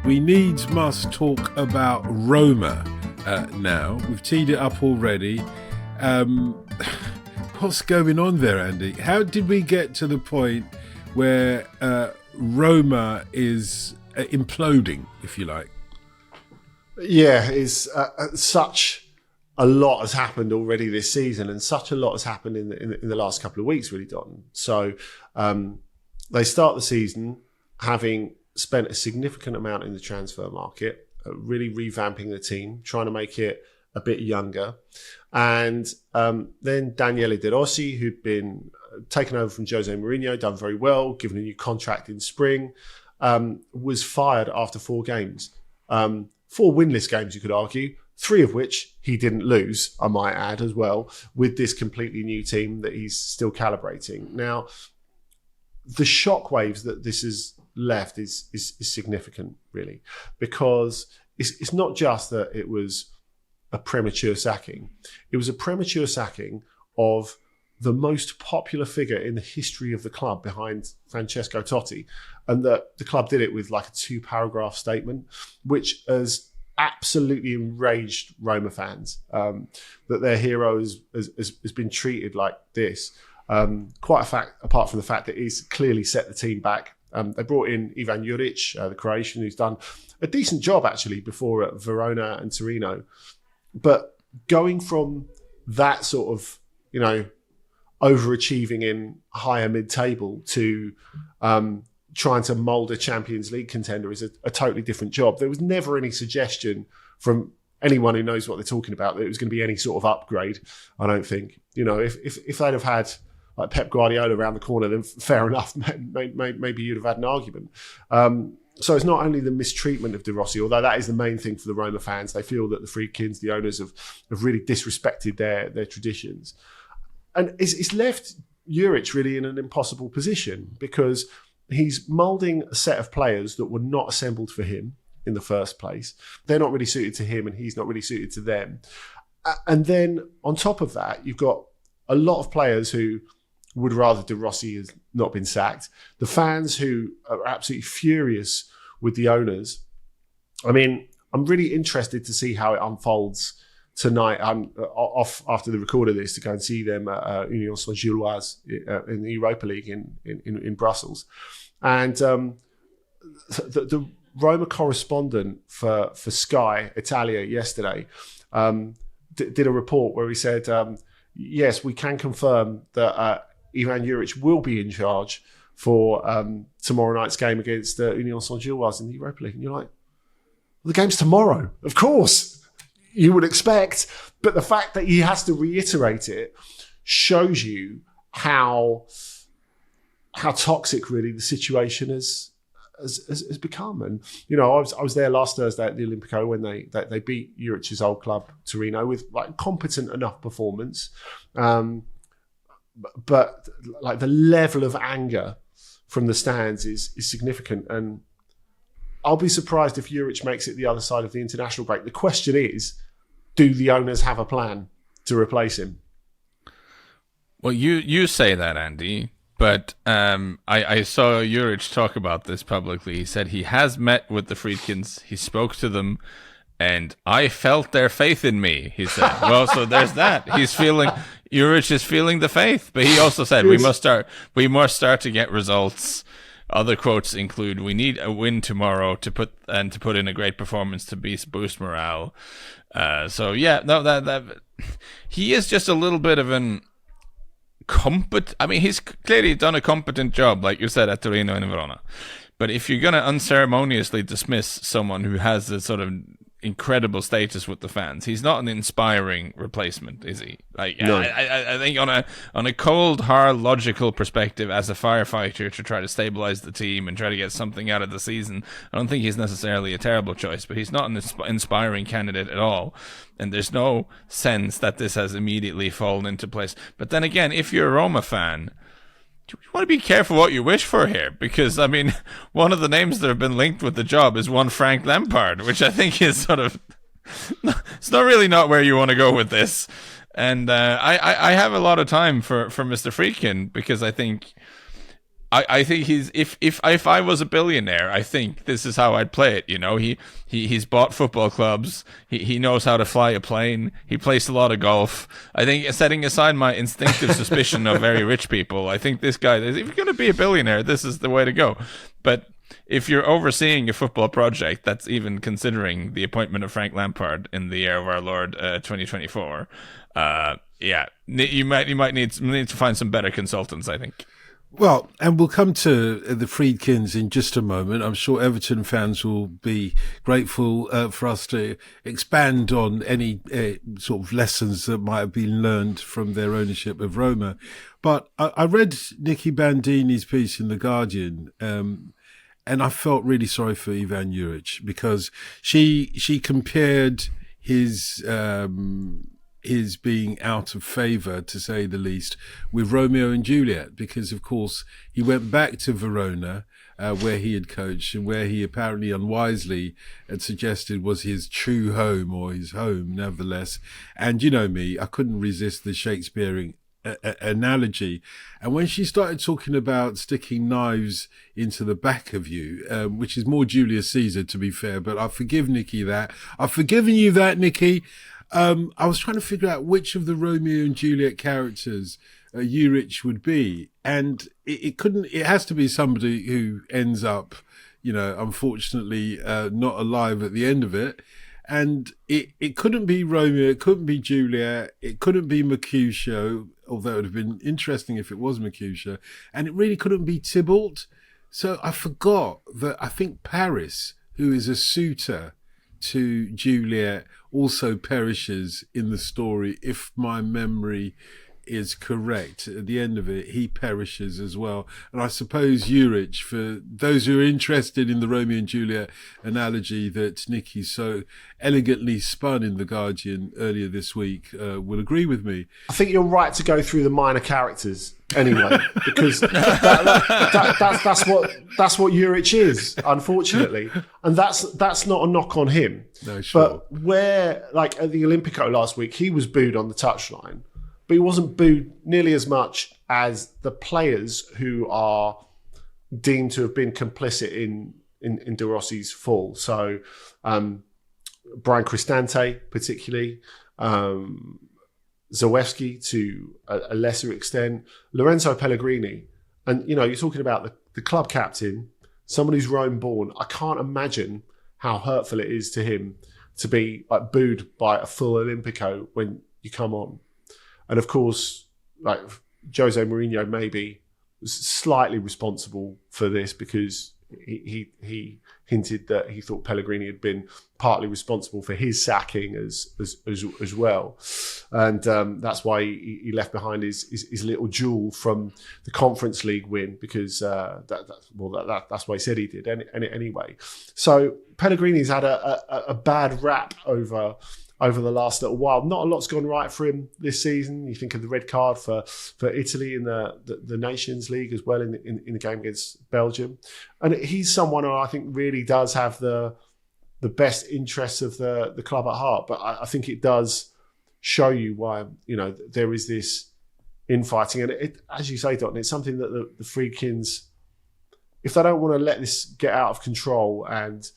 we needs must talk about Roma now. We've teed it up already. What's going on there, Andy? How did we get to the point where Roma is imploding, if you like? Yeah, it's such a lot has happened already this season, and such a lot has happened in the last couple of weeks, really, Dotun. So they start the season having spent a significant amount in the transfer market, really revamping the team, trying to make it a bit younger. And then Daniele De Rossi, who'd been taken over from Jose Mourinho, done very well, given a new contract in spring, was fired after 4 games. 4 winless games, you could argue, 3 of which he didn't lose, I might add as well, with this completely new team that he's still calibrating. Now, the shockwaves that this has left is significant, really, because it's not just that it was a premature sacking. It was a premature sacking of the most popular figure in the history of the club behind Francesco Totti, and that the club did it with like a 2-paragraph statement, which has absolutely enraged Roma fans, that their hero has been treated like this. Quite a fact, apart from the fact that he's clearly set the team back. They brought in Ivan Juric, the Croatian, who's done a decent job actually before at Verona and Torino. But going from that sort of, overachieving in higher mid-table to trying to mould a Champions League contender is a totally different job. There was never any suggestion from anyone who knows what they're talking about that it was going to be any sort of upgrade, I don't think. If they'd have had like Pep Guardiola around the corner, then fair enough, maybe you'd have had an argument. So it's not only the mistreatment of De Rossi, although that is the main thing for the Roma fans. They feel that the Friedkins, the owners, have really disrespected their traditions. And it's left Juric really in an impossible position, because he's moulding a set of players that were not assembled for him in the first place. They're not really suited to him, and he's not really suited to them. And then on top of that, you've got a lot of players who would rather De Rossi has not been sacked. The fans who are absolutely furious with the owners. I mean, I'm really interested to see how it unfolds tonight. I'm off after the record of this to go and see them at Union Saint-Gilloise in the Europa League in Brussels. And the Roma correspondent for Sky Italia yesterday did a report where he said, yes, we can confirm that Ivan Juric will be in charge for tomorrow night's game against Union Saint-Gilloise in the Europa League. And you're like, well, the game's tomorrow. Of course, you would expect. But the fact that he has to reiterate it shows you how toxic really the situation has become. And I was there last Thursday at the Olimpico when they beat Juric's old club Torino with like competent enough performance. But like the level of anger from the stands is significant, and I'll be surprised if Juric makes it the other side of the international break. The question is, do the owners have a plan to replace him? Well, you say that, Andy, but I saw Juric talk about this publicly. He said he has met with the Friedkins, he spoke to them, and I felt their faith in me, he said. Well, so there's that. Juric is feeling the faith, but he also said we must start to get results. Other quotes include, "We need a win tomorrow to put in a great performance to boost morale." So yeah, no, that he is just a little bit of an competent. I mean, he's clearly done a competent job, like you said, at Torino and Verona. But if you're gonna unceremoniously dismiss someone who has this sort of incredible status with the fans, he's not an inspiring replacement, is he? Like, no. I think on a cold, hard, logical perspective, as a firefighter to try to stabilize the team and try to get something out of the season, I don't think he's necessarily a terrible choice. But he's not an inspiring candidate at all, and there's no sense that this has immediately fallen into place. But then again, if you're a Roma fan, you want to be careful what you wish for here, because, I mean, one of the names that have been linked with the job is one Frank Lampard, which I think is sort of, it's not where you want to go with this. And I have a lot of time for Mr. Friedkin, because I think I think if I was a billionaire, I think this is how I'd play it. You know, he's bought football clubs. He knows how to fly a plane. He plays a lot of golf. I think, setting aside my instinctive suspicion of very rich people, I think this guy, if you're going to be a billionaire, this is the way to go. But if you're overseeing a football project that's even considering the appointment of Frank Lampard in the year of our Lord 2024, you might need to find some better consultants, I think. Well, and we'll come to the Friedkins in just a moment. I'm sure Everton fans will be grateful for us to expand on any sort of lessons that might have been learned from their ownership of Roma. But I read Nicky Bandini's piece in The Guardian, and I felt really sorry for Ivan Juric, because she compared his being out of favour, to say the least, with Romeo and Juliet, because of course he went back to Verona, where he had coached and where he apparently unwisely had suggested was his true home, or his home nevertheless. And you know me, I couldn't resist the Shakespearean analogy. And when she started talking about sticking knives into the back of you, which is more Julius Caesar, to be fair, but I forgive Nicky that. I've forgiven you that, Nicky. I was trying to figure out which of the Romeo and Juliet characters Juric would be, and it has to be somebody who ends up, unfortunately, not alive at the end of it. And it couldn't be Romeo, it couldn't be Juliet, it couldn't be Mercutio, although it would have been interesting if it was Mercutio, and it really couldn't be Tybalt. So I forgot that I think Paris, who is a suitor to Juliet, also perishes in the story, if my memory is correct. At the end of it, he perishes as well. And I suppose Juric, for those who are interested in the Romeo and Juliet analogy that Nicky so elegantly spun in The Guardian earlier this week, will agree with me. I think you're right to go through the minor characters anyway, because that's what Juric is, unfortunately, and that's not a knock on him. No, sure. But where, like at the Olympico last week, he was booed on the touchline, but he wasn't booed nearly as much as the players who are deemed to have been complicit in De Rossi's fall. So Brian Cristante, particularly. Zawewski to a lesser extent, Lorenzo Pellegrini. And, you're talking about the club captain, someone who's Rome born. I can't imagine how hurtful it is to him to be like booed by a full Olympico when you come on. And of course, like Jose Mourinho maybe was slightly responsible for this, because he hinted that he thought Pellegrini had been partly responsible for his sacking as well, and that's why he left behind his little jewel from the Conference League win, because that's why he said he did anyway. So Pellegrini's had a bad rap over the last little while. Not a lot's gone right for him this season. You think of the red card for Italy in the Nations League as well in the game against Belgium. And he's someone who I think really does have the best interests of the club at heart. But I think it does show you why, there is this infighting. And it, as you say, Dotun, it's something that the Friedkins, if they don't want to let this get out of control and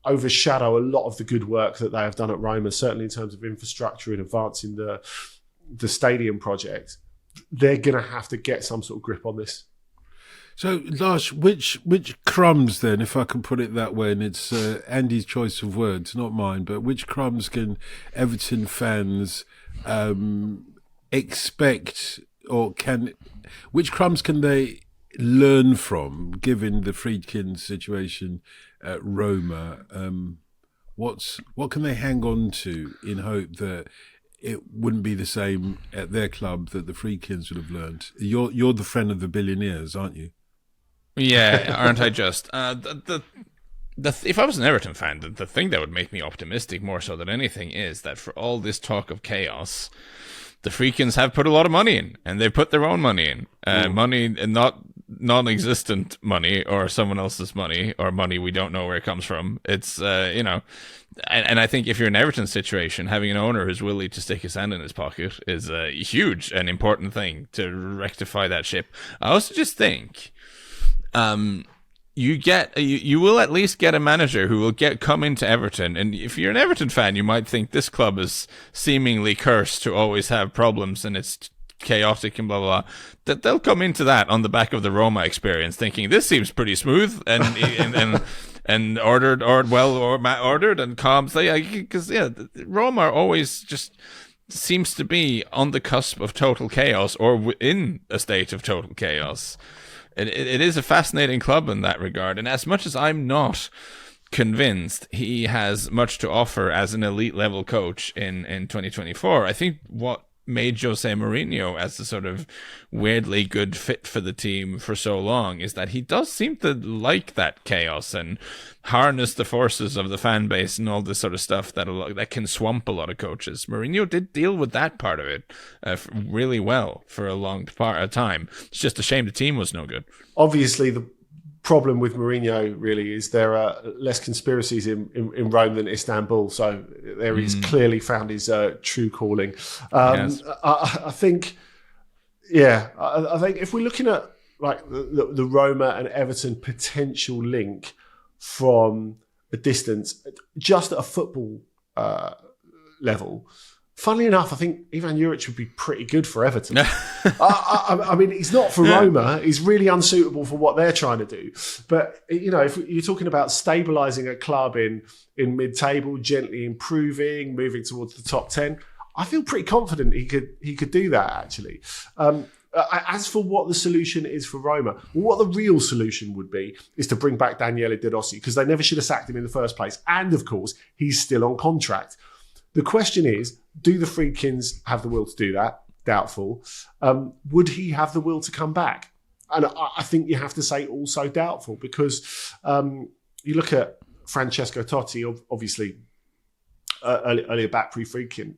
overshadow a lot of the good work that they have done at Roma, certainly in terms of infrastructure and advancing the stadium project, they're going to have to get some sort of grip on this. So, Lars, which crumbs then, if I can put it that way, and it's Andy's choice of words, not mine, but which crumbs can Everton fans expect, or which crumbs can they learn from, given the Friedkin situation at Roma? What can they hang on to in hope that it wouldn't be the same at their club that the Friedkins would have learned? You're the friend of the billionaires, aren't you? Yeah, aren't I just? If I was an Everton fan, the thing that would make me optimistic more so than anything is that for all this talk of chaos, the Friedkins have put a lot of money in, and they've put their own money in. Money, and not non-existent money or someone else's money or money we don't know where it comes from. It's and I think if you're in Everton's situation, having an owner who's willing to stick his hand in his pocket is a huge and important thing to rectify that ship. I also just think you will at least get a manager who will come into Everton, and if you're an Everton fan, you might think this club is seemingly cursed to always have problems and it's chaotic and blah blah blah. That they'll come into that on the back of the Roma experience, thinking this seems pretty smooth and ordered and calm. Because Roma always just seems to be on the cusp of total chaos or within a state of total chaos. It is a fascinating club in that regard, and as much as I'm not convinced he has much to offer as an elite level coach in 2024, I think what made Jose Mourinho as a sort of weirdly good fit for the team for so long is that he does seem to like that chaos and harness the forces of the fan base and all this sort of stuff that can swamp a lot of coaches. Mourinho did deal with that part of it really well for a long part of time. It's just a shame the team was no good. Obviously, the problem with Mourinho really is there are less conspiracies in Rome than Istanbul, so there he's clearly found his true calling. Yes. I think if we're looking at like the Roma and Everton potential link from a distance, just at a football level, funnily enough, I think Ivan Juric would be pretty good for Everton. I mean, he's not for Roma. He's really unsuitable for what they're trying to do. But, if you're talking about stabilising a club in mid-table, gently improving, moving towards the top 10, I feel pretty confident he could do that, actually. As for what the solution is for Roma, what the real solution would be is to bring back Daniele De Rossi, because they never should have sacked him in the first place. And, of course, he's still on contract. The question is, do the Friedkins have the will to do that? Doubtful. Would he have the will to come back? And I think you have to say also doubtful, because you look at Francesco Totti, obviously earlier back pre-Friedkin,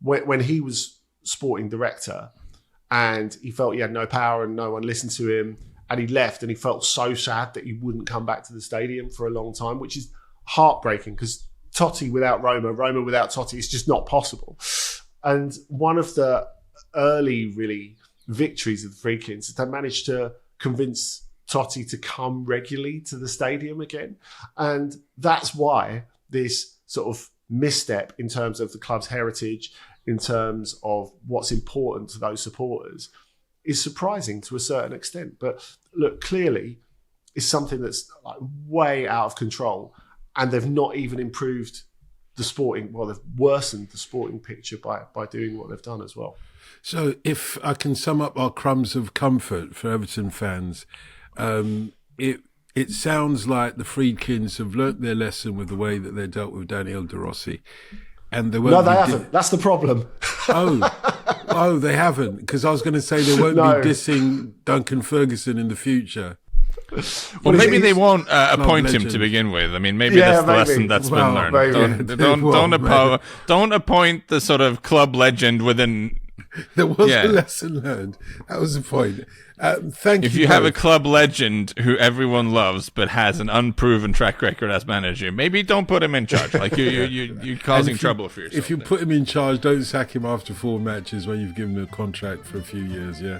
when he was sporting director and he felt he had no power and no one listened to him, and he left and he felt so sad that he wouldn't come back to the stadium for a long time, which is heartbreaking, because Totti without Roma without Totti is just not possible. And one of the early, really, victories of the Friedkins is they managed to convince Totti to come regularly to the stadium again. And that's why this sort of misstep in terms of the club's heritage, in terms of what's important to those supporters, is surprising to a certain extent. But look, clearly, it's something that's like way out of control. And they've not even improved they've worsened the sporting picture by doing what they've done as well. So if I can sum up our crumbs of comfort for Everton fans, it sounds like the Friedkins have learnt their lesson with the way that they dealt with Daniele De Rossi. And they won't they haven't. That's the problem. Oh, they haven't. Because I was going to say they won't be dissing Duncan Ferguson in the future. Well, maybe they won't appoint him to begin with. I mean, maybe that's the lesson that's been learned. Don't appoint the sort of club legend within. There was a lesson learned. That was the point. Thank you. If you have a club legend who everyone loves but has an unproven track record as manager, maybe don't put him in charge. Like you're causing trouble for yourself. If you put him in charge, don't sack him after 4 matches when you've given him a contract for a few years. Yeah.